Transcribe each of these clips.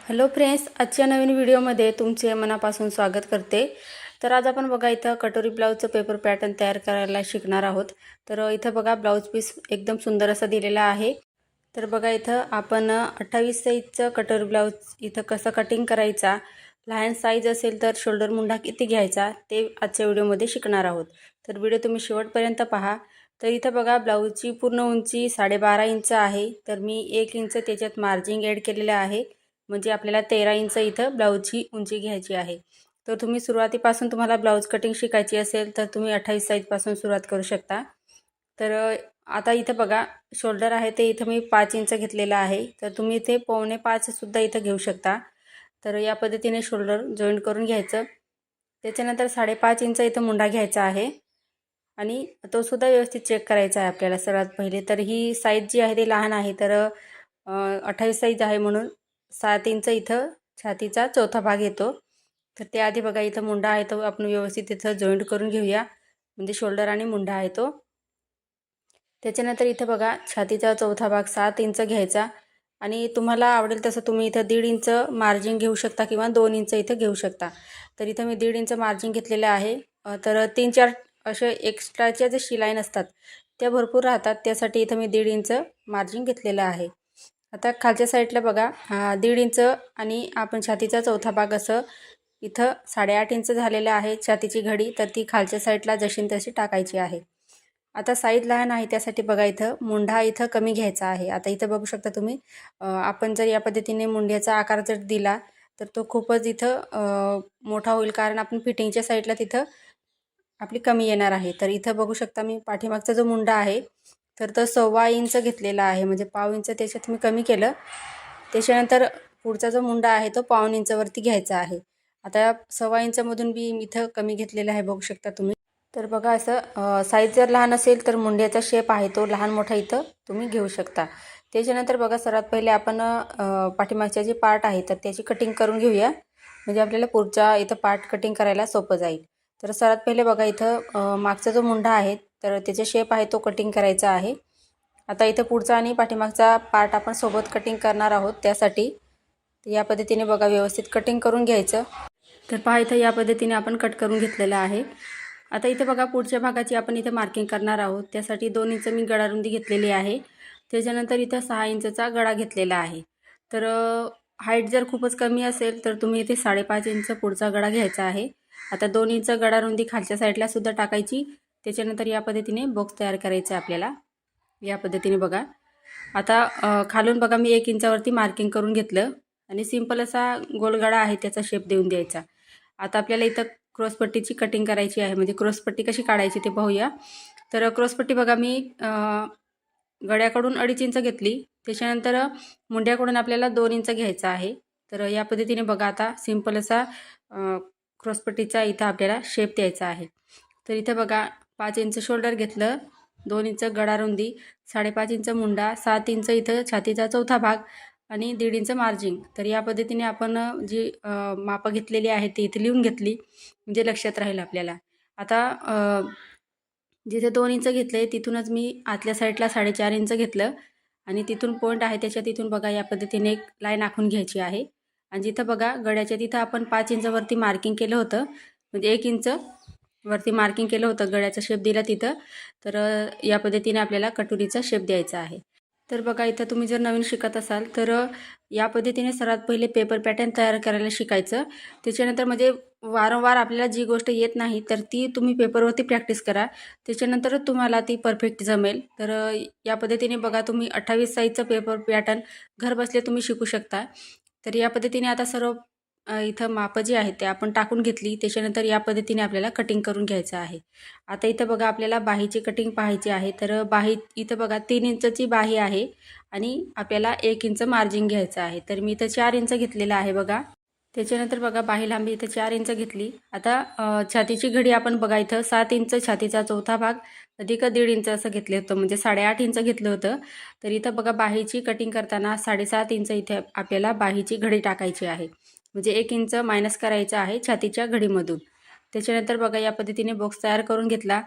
Hello friends, आजच्या नवीन व्हिडिओमध्ये तुमचे मनापासून स्वागत करते। तर आज आपण बघा इथं कटोरी ब्लाउजचं पेपर पॅटर्न तयार करायला शिकणार आहोत। तर इथं बघा ब्लाउज पीस एकदम सुंदर असा दिलेला आहे। तर बघा इथं आपण 28 साईजचं कटोरी ब्लाउज इथं कसं कटिंग करायचा, लहान साईज असेल तर शोल्डर मुंडा किती घ्यायचा ते आजच्या व्हिडिओमध्ये शिकणार आहोत। तर व्हिडिओ तुम्ही शेवटपर्यंत पहा। तर इथं बघा ब्लाउजची पूर्ण उंची 12.5 इंच आहे। तर मी 1 इंच त्याच्यात मार्जिन ॲड केलेलं आहे, म्हणजे आपल्याला 13 इंच इथं ब्लाउजची उंची घ्यायची आहे। तर तुम्ही सुरुवातीपासून तुम्हाला ब्लाउज कटिंग शिकायची असेल तर तुम्ही 28 साईजपासून सुरुवात करू शकता। तर आता इथं बघा शोल्डर आहे ते इथं मी 5 इंच घेतलेला आहे। तर तुम्ही इथे 4.25 सुद्धा इथं घेऊ शकता। तर या पद्धतीने शोल्डर जॉईंट करून घ्यायचं। त्याच्यानंतर 5.5 इंच इथं मुंडा घ्यायचा आहे आणि तो सुद्धा व्यवस्थित चेक करायचा आहे आपल्याला। सर्वात पहिले तर ही साईज जी आहे ती लहान आहे, तर 28 साईज आहे म्हणून 7 इंच इथं छातीचा चौथा भाग येतो। तर त्याआधी बघा इथं मुंडा आहे तो आपण व्यवस्थित इथं जॉईंट करून घेऊया, म्हणजे शोल्डर आणि मुंडा आहे तो। त्याच्यानंतर इथं बघा छातीचा चौथा भाग 7 इंच घ्यायचा आणि तुम्हाला आवडेल तसं तुम्ही इथं 1.5 इंच मार्जिन घेऊ शकता किंवा 2 इंच इथं घेऊ शकता। तर इथं मी 1.5 इंच मार्जिन घेतलेलं आहे। तर 3-4 असे एक्स्ट्राच्या जे शिलाई असतात त्या भरपूर राहतात, त्यासाठी इथं मी 1.5 इंच मार्जिन घेतलेलं आहे। आता खालच्या साईडला बघा 1.5 इंच आणि आपण छातीचा चौथा भाग असं इथं 8.5 इंच झालेलं आहे छातीची घडी, तर ती खालच्या साईडला जशी तशी टाकायची आहे। आता साईज लहान आहे त्यासाठी बघा इथं मुंडा इथं कमी घ्यायचा आहे। आता इथं बघू शकता तुम्ही, आपण जर या पद्धतीने मुंड्याचा आकार जर दिला तर तो खूपच इथं मोठा होईल, कारण आपण फिटिंगच्या साईडला तिथं आपली कमी येणार आहे। तर इथं बघू शकता मी पाठीमागचा जो मुंडा आहे तर तो 1.25 इंच घेतलेला आहे, म्हणजे पाव इंच त्याच्यात मी कमी केलं। त्याच्यानंतर पुढचा जो मुंडा आहे तो 1.25 इंचवरती घ्यायचा आहे। आता 1.25 इंचमधून मी इथं कमी घेतलेला आहे, बघू शकता तुम्ही। तर बघा असं साईज जर लहान असेल तर मुंड्याचा शेप आहे तो लहान मोठा इथं तुम्ही घेऊ शकता। त्याच्यानंतर बघा सर्वात पहिले आपण पाठीमागचे जे पार्ट आहे तर त्याची कटिंग करून घेऊया, म्हणजे आपल्याला पुढचा इथं पार्ट कटिंग करायला सोपं जाईल। तर सर्वात पहिले बघा इथं मागचा जो मुंडा आहे तर त्याचा शेप आहे तो कटिंग करायचा आहे। आता इथं पुढचा आणि पाठीमागचा पार्ट आपण सोबत कटिंग करणार आहोत, त्यासाठी या पद्धतीने बघा व्यवस्थित कटिंग करून घ्यायचं। तर पहा इथं या पद्धतीने आपण कट करून घेतलेलं आहे। आता इथं बघा पुढच्या भागाची आपण इथं मार्किंग करणार आहोत, त्यासाठी 2 इंच मी गळारुंदी घेतलेली आहे। त्याच्यानंतर इथं 6 इंचचा गळा घेतलेला आहे। तर हाईट जर खूपच कमी असेल तर तुम्ही इथे 5.5 इंच पुढचा गळा घ्यायचा आहे। आता 2 इंच गळारुंदी खालच्या साईडला सुद्धा टाकायची। त्याच्यानंतर या पद्धतीने बॉक्स तयार करायचा आहे आपल्याला, या पद्धतीने बघा। आता खालून बघा मी 1 इंचावरती मार्किंग करून घेतलं आणि सिंपल असा गोलगळा आहे त्याचा शेप देऊन द्यायचा। आता आपल्याला इथं क्रॉसपट्टीची कटिंग करायची आहे, म्हणजे क्रॉसपट्टी कशी काढायची ते पाहूया। तर क्रॉसपट्टी बघा मी गळ्याकडून 2.5 इंच घेतली, त्याच्यानंतर मुंड्याकडून आपल्याला 2 इंच घ्यायचा आहे। तर या पद्धतीने बघा आता सिंपल असा क्रॉसपट्टीचा इथं आपल्याला शेप द्यायचा आहे। तर इथं बघा 5 इंच शोल्डर घेतलं, 2 इंच गळारुंदी, 5.5 इंच मुंडा, 7 इंच इथं छातीचा चौथा भाग आणि 1.5 इंच मार्जिन। तर या पद्धतीने आपण जी मापं घेतलेली आहे ती इथे लिहून घेतली, म्हणजे लक्षात राहील आपल्याला। आता जिथे 2 इंच घेतले तिथूनच मी आतल्या साईडला 4.5 इंच घेतलं आणि तिथून पॉईंट आहे त्याच्या तिथून बघा या पद्धतीने एक लाईन आखून घ्यायची आहे। आणि जिथं बघा गळ्याच्या तिथं आपण 5 इंचवरती मार्किंग केलं होतं, म्हणजे 1 इंच वरती मार्किंग केलं होतं, गळ्याचा शेप दिला तिथं। तर या पद्धतीने आपल्याला कटोरीचा शेप द्यायचा आहे। तर बघा इथं तुम्ही जर नवीन शिकत असाल तर या पद्धतीने सर्वात पहिले पेपर पॅटर्न तयार करायला शिकायचं। त्याच्यानंतर म्हणजे वारंवार आपल्याला जी गोष्ट येत नाही तर ती तुम्ही पेपरवरती प्रॅक्टिस करा, त्याच्यानंतर तुम्हाला ती परफेक्ट जमेल। तर या पद्धतीने बघा तुम्ही 28 साईजचं पेपर पॅटर्न घरबसल्या तुम्ही शिकू शकता। तर या पद्धतीने आता सर्व इथं मापं जी आहेत ते आपण टाकून घेतली, त्याच्यानंतर या पद्धतीने आपल्याला कटिंग करून घ्यायचं आहे। आता इथं बघा आपल्याला बाहीची कटिंग पाहायची आहे। तर बाही इथं बघा 3 इंचची बाही आहे आणि आपल्याला 1 इंच मार्जिन घ्यायचं आहे। तर मी इथं 4 इंच घेतलेलं आहे बघा। त्याच्यानंतर बघा बाही लांबी इथं 4 इंच घेतली। आता छातीची घडी आपण बघा इथं 7 इंच छातीचा चौथा भाग अधिक 1.5 इंच असं घेतलं होतं, म्हणजे 8.5 इंच घेतलं होतं। तर इथं बघा बाहीची कटिंग करताना 7.5 इंच इथे आपल्याला बाहीची घडी टाकायची आहे, म्हणजे 1 इंच मायनस करायचं आहे छातीच्या घडीमधून। त्याच्यानंतर बघा या पद्धतीने बॉक्स तयार करून घेतला।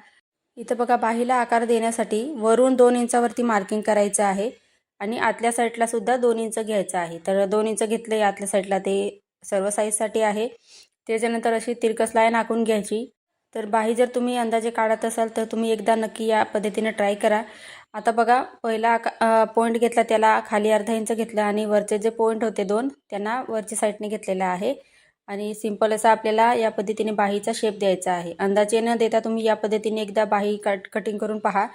इथं बघा बाहीला आकार देण्यासाठी वरून 2 इंचावरती मार्किंग करायचं आहे आणि आतल्या साईडला सुद्धा 2 इंच घ्यायचं आहे. तर 2 इंच घेतले आतल्या साईडला, ते सर्व साईजसाठी आहे. त्याच्यानंतर अशी तिरकस लाईन आखून घ्यायची. तर बाही जर तुम्ही अंदाजे काढत असाल तर तुम्ही एकदा नक्की या पद्धतीने ट्राय करा. आता बघा, पहिला पॉईंट घेतला त्याला खाली अर्धा इंच घेतला आणि वरचे जे पॉईंट होते 2 त्यांना वरच्या साईडने घेतलेला आहे. आणि सिंपल असा आपल्याला या पद्धतीने बाहीचा शेप द्यायचा आहे. अंदाजे न देता तुम्ही या पद्धतीने एकदा बाही कटिंग करून पहा.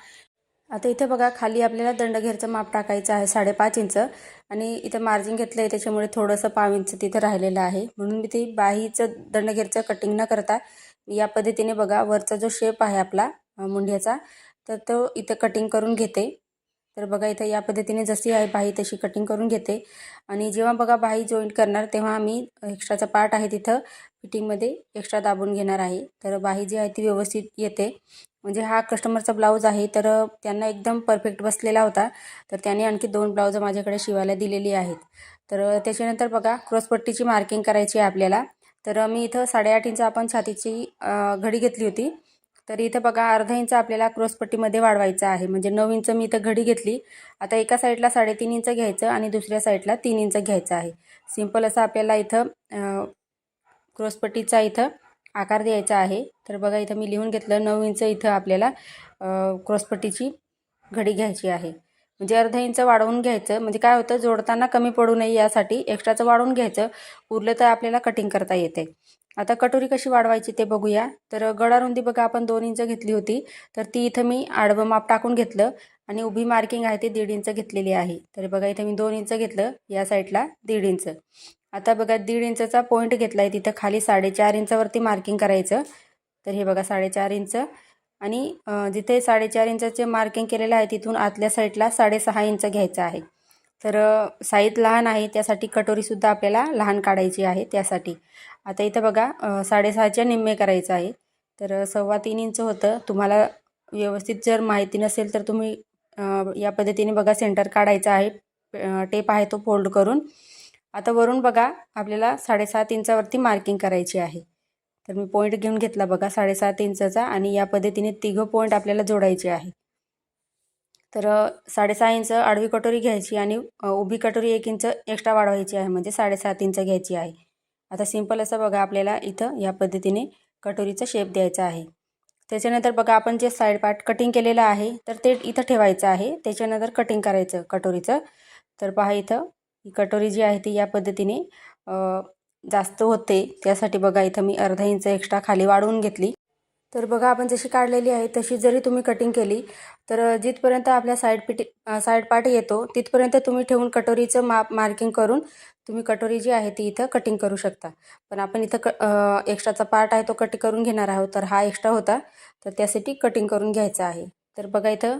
आता इथे बघा, खाली आपल्याला दंडघेरचं माप टाकायचं आहे 5.5 इंच आणि इथं मार्जिन घेतलं आहे त्याच्यामुळे थोडंसं पाव इंच तिथं राहिलेलं आहे. म्हणून मी ती बाहीचं दंडघेरचं कटिंग न करता या पद्धतीने बघा वरचा जो शेप आहे आपला मुंड्याचा, तर तो इथं कटिंग करून घेते. तर बघा, इथं या पद्धतीने जशी आहे बाही तशी कटिंग करून घेते. आणि जेव्हा बघा बाही जॉईंट करणार तेव्हा आम्ही एक्स्ट्राचा पार्ट आहे तिथं फिटिंगमध्ये एक्स्ट्रा दाबून घेणार आहे. तर बाही जी आहे ती व्यवस्थित येते. म्हणजे हा कस्टमरचा ब्लाऊज आहे, तर त्यांना एकदम परफेक्ट बसलेला होता. तर त्याने आणखी 2 ब्लाऊज माझ्याकडे शिवायला दिलेली आहेत. तर त्याच्यानंतर बघा, क्रॉसपट्टीची मार्किंग करायची आहे आपल्याला. तर मी इथं 8.5 इंच आपण छातीची घडी घेतली होती. तर इथं बघा, अर्धा इंच आपल्याला क्रॉसपट्टीमध्ये वाढवायचं आहे. म्हणजे 9 इंच मी इथं घडी घेतली. आता एका साईडला 3.5 इंच घ्यायचं आणि दुसऱ्या साईडला 3 इंच घ्यायचं आहे. सिंपल असं आपल्याला इथं क्रॉसपट्टीचा इथं आकार द्यायचा आहे. तर बघा, इथं मी लिहून घेतलं 9 इंच इथं आपल्याला क्रॉसपट्टीची घडी घ्यायची आहे. म्हणजे अर्धा इंच वाढवून घ्यायचं. म्हणजे काय होतं, जोडताना कमी पडू नये यासाठी एक्स्ट्राचं वाढवून घ्यायचं. उरलं तर आपल्याला कटिंग करता येते. आता कटोरी कशी वाढवायची ते बघूया. तर गळारुंदी बघा आपण 2 इंच घेतली होती. तर ती इथं मी आडवं माप टाकून घेतलं आणि उभी मार्किंग आहे ती 1.5 इंच घेतलेली आहे. तर बघा, इथं मी 2 इंच घेतलं, या साईडला 1.5 इंच. आता बघा, 1.5 इंचचा पॉईंट घेतला आहे तिथं खाली 4.5 इंचावरती मार्किंग करायचं. तर हे बघा 4.5 इंच आणि जिथे 4.5 इंचाचे मार्किंग केलेलं आहे तिथून आतल्या साईडला 6.5 इंच घ्यायचं आहे. तर साईज लहान आहे त्यासाठी कटोरीसुद्धा आपल्याला लहान काढायची आहे त्यासाठी. आता इथं बघा 6.5च्या निम्मे करायचं आहे. तर 3.25 इंच होतं. तुम्हाला व्यवस्थित जर माहिती नसेल तर तुम्ही या पद्धतीने बघा सेंटर काढायचं आहे. टेप आहे तो फोल्ड करून. आता वरून बघा आपल्याला 7.5 इंचावरती मार्किंग करायची आहे. तर मी पॉईंट घेऊन घेतला बघा 7.5 इंचचा आणि या पद्धतीने तिघं पॉईंट आपल्याला जोडायचे आहे. तर 6.5 इंच आडवी कटोरी घ्यायची आणि उभी कटोरी 1 इंच एक्स्ट्रा वाढवायची आहे. म्हणजे 7.5 इंच घ्यायची आहे. आता सिंपल असं बघा आपल्याला इथं या पद्धतीने कटोरीचा शेप द्यायचा आहे. त्याच्यानंतर बघा, आपण जे साईड पार्ट कटिंग केलेलं आहे तर ते इथं ठेवायचं आहे. त्याच्यानंतर कटिंग करायचं कटोरीचं. तर पहा, इथं ही कटोरी जी आहे ती या पद्धतीने जास्त होते त्यासाठी बघा इथं मी अर्धा इंच एक्स्ट्रा खाली वाढवून घेतली. तर बघा, आपण जशी काढलेली आहे तशी जरी तुम्ही कटिंग केली तर जिथपर्यंत आपल्या साईड पार्ट येतो तिथपर्यंत तुम्ही ठेवून कटोरीचं मार्किंग करून तुम्ही कटोरी जी आहे ती इथं कटिंग करू शकता. पण आपण इथं एक्स्ट्राचा पार्ट आहे तो कट करून घेणार आहोत. तर हा एक्स्ट्रा होता तर त्यासाठी कटिंग करून घ्यायचा आहे. तर बघा, इथं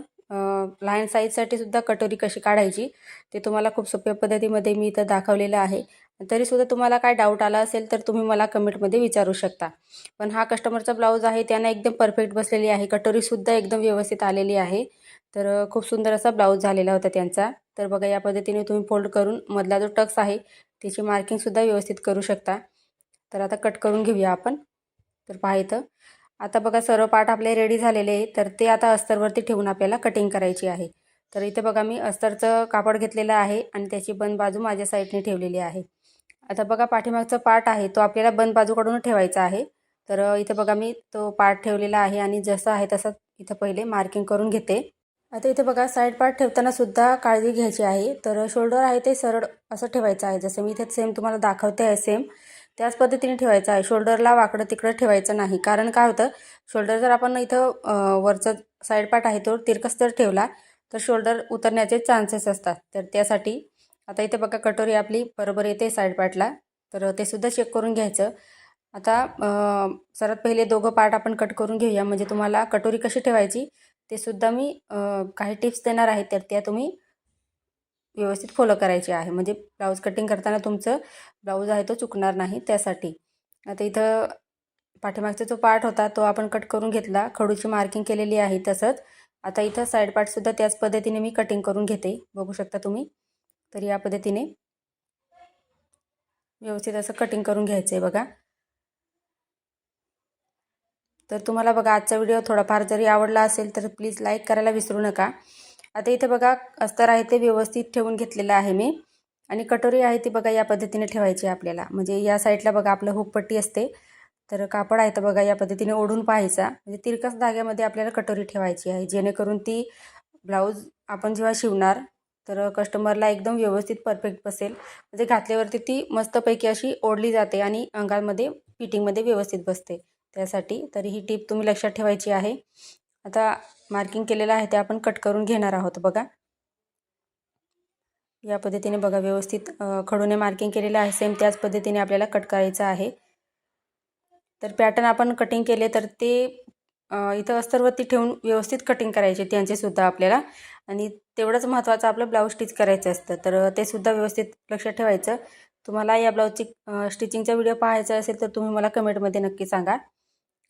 लहान साईजसाठी सुद्धा कटोरी कशी काढायची ते तुम्हाला खूप सोप्या पद्धतीमध्ये मी इथं दाखवलेलं आहे. तरीसुद्धा तुम्हाला काय डाऊट आला असेल तर तुम्ही मला कमेंटमध्ये विचारू शकता. पण हा कस्टमरचा ब्लाऊज आहे त्यांना एकदम परफेक्ट बसलेली आहे. कटोरीसुद्धा एकदम व्यवस्थित आलेली आहे. तर खूप सुंदर असा ब्लाऊज झालेला होता त्यांचा. तर बघा, या पद्धतीने तुम्ही फोल्ड करून मधला जो टक्स आहे त्याची मार्किंगसुद्धा व्यवस्थित करू शकता. तर आता कट करून घेऊया आपण. तर पहा, इथं आता बघा सर्व पार्ट आपले रेडी झालेले आहे. तर ते आता अस्तरवरती ठेवून आपल्याला कटिंग करायची आहे. तर इथे बघा, मी अस्तरचं कापड घेतलेलं आहे आणि त्याची बंद बाजू माझ्या साईडने ठेवलेली आहे. आता बघा, पाठीमागचा पार्ट आहे तो आपल्याला बंद बाजूकडून ठेवायचा आहे. तर इथे बघा मी तो पार्ट ठेवलेला आहे आणि जसं आहे तसं इथं पहिले मार्किंग करून घेते. आता इथे बघा, साईड पार्ट ठेवताना सुद्धा काळजी घ्यायची आहे. तर शोल्डर आहे ते सरळ असं ठेवायचं आहे. जसं मी इथे सेम तुम्हाला दाखवते आहे सेम त्याच पद्धतीने ठेवायचं आहे. शोल्डरला वाकडं तिकडं ठेवायचं नाही. कारण काय होतं, शोल्डर जर आपण इथं वरचं साईड पार्ट आहे तो तिरकस जर ठेवला तर शोल्डर उतरण्याचे चान्सेस असतात. तर त्यासाठी आता इथे बघा कटोरी आपली बरोबर येते साईड पार्टला. तर ते सुद्धा चेक करून घ्यायचं. आता सर्वात पहिले दोघं पार्ट आपण कट करून घेऊया. म्हणजे तुम्हाला कटोरी कशी ठेवायची ते सुद्धा मी काही टिप्स देणार आहे. तर त्या तुम्ही व्यवस्थित फॉलो करायची आहे. म्हणजे ब्लाऊज कटिंग करताना तुमचं ब्लाऊज आहे तो चुकणार नाही त्यासाठी. आता इथं पाठीमागचा जो पार्ट होता तो आपण कट करून घेतला. खडूची मार्किंग केलेली आहे तसंच. आता इथं साईड पार्टसुद्धा त्याच पद्धतीने मी कटिंग करून घेते. बघू शकता तुम्ही. तर या पद्धतीने व्यवस्थित असं कटिंग करून घ्यायचं आहे बघा. तर तुम्हाला बघा आजचा व्हिडिओ थोडाफार जरी आवडला असेल तर प्लीज लाईक करायला विसरू नका. आता इथे बघा अस्तर आहे ते व्यवस्थित ठेवून घेतलेलं आहे मी आणि कटोरी आहे ती बघा या पद्धतीने ठेवायची आपल्याला. म्हणजे या साईडला बघा आपलं हुकपट्टी असते, तर कापड आहे तर बघा या पद्धतीने ओढून पाहायचा. म्हणजे तिरकस धाग्यामध्ये आपल्याला कटोरी ठेवायची आहे, जेणेकरून ती ब्लाऊज आपण जेव्हा शिवणार तर कस्टमरला एकदम व्यवस्थित परफेक्ट बसेल. म्हणजे घातल्यावरती ती मस्तपैकी अशी ओढली जाते आणि अंगामध्ये फिटिंगमध्ये व्यवस्थित बसते. त्यासाठी तर ही टीप तुम्ही लक्षात ठेवायची आहे. आता मार्किंग केलेलं आहे ते आपण कट करून घेणार आहोत. बघा या पद्धतीने बघा व्यवस्थित खडूने मार्किंग केलेलं आहे. सेम त्याच पद्धतीने आपल्याला कट करायचं आहे. तर पॅटर्न आपण कटिंग केले तर ते इथं अस्तरवरती ठेवून व्यवस्थित कटिंग करायचे त्यांचे सुद्धा आपल्याला. आणि तेवढंच महत्त्वाचं आपलं ब्लाऊज स्टिच करायचं असतं, तर ते सुद्धा व्यवस्थित लक्षात ठेवायचं. तुम्हाला या ब्लाऊजची स्टिचिंगचा व्हिडिओ पाहायचा असेल तर तुम्ही मला कमेंटमध्ये नक्की सांगा.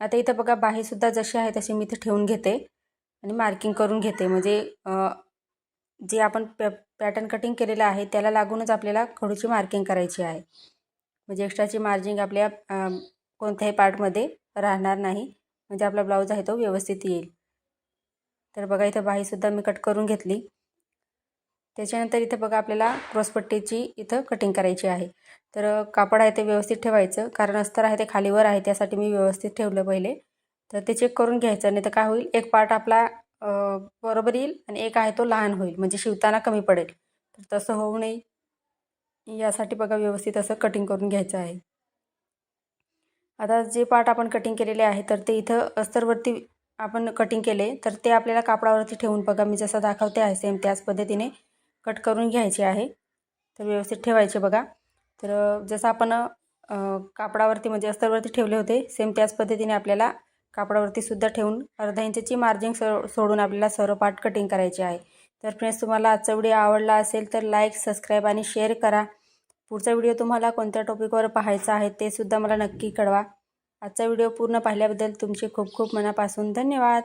आता इथं बघा बाहीसुद्धा जशी आहे तशी मी इथं ठेवून घेते आणि मार्किंग करून घेते. म्हणजे जे आपण पॅटर्न कटिंग केलेलं आहे त्याला लागूनच आपल्याला खडूची मार्किंग करायची आहे. म्हणजे एक्स्ट्राची मार्जिंग आपल्या कोणत्याही पार्टमध्ये राहणार नाही. म्हणजे आपला ब्लाऊज आहे तो व्यवस्थित येईल. तर बघा इथं बाहीसुद्धा मी कट करून घेतली. त्याच्यानंतर इथं बघा आपल्याला क्रॉसपट्टीची इथं कटिंग करायची आहे. तर कापड आहे ते व्यवस्थित ठेवायचं, कारण अस्तर आहे ते खालीवर आहे त्यासाठी मी व्यवस्थित ठेवलं पहिले. तर ते चेक करून घ्यायचं, नाही तर काय होईल एक पार्ट आपला बरोबर येईल आणि एक आहे तो लहान होईल, म्हणजे शिवताना कमी पडेल. तर तसं होऊ नये यासाठी बघा व्यवस्थित असं कटिंग करून घ्यायचं आहे. आता जे पार्ट आपण कटिंग केलेले आहे तर ते इथं अस्तरवरती आपण कटिंग केले तर ते आपल्याला कापडावरती ठेवून बघा मी जसं दाखवते आहे सेम त्याच पद्धतीने कट करून घ्यायचे आहे. तर व्यवस्थित ठेवायचे बघा. तर जसं आपण कापडावरती म्हणजे अस्तरवरती ठेवले होते सेम त्याच पद्धतीने आपल्याला कापडावरती सुद्धा ठेवून अर्धा इंचची मार्जिंग सोडून आपल्याला सर्व पार्ट कटिंग करायचे आहे. तर फ्रेंड्स, तुम्हाला आजचा व्हिडिओ आवडला असेल तर लाईक, सबस्क्राईब आणि शेअर करा. पुढचा व्हिडिओ तुम्हाला कोणत्या टॉपिकवर पाहायचा आहे ते सुद्धा मला नक्की कळवा. आजचा व्हिडिओ पूर्ण पाहिल्याबद्दल तुमचे खूप खूप मनापासून धन्यवाद.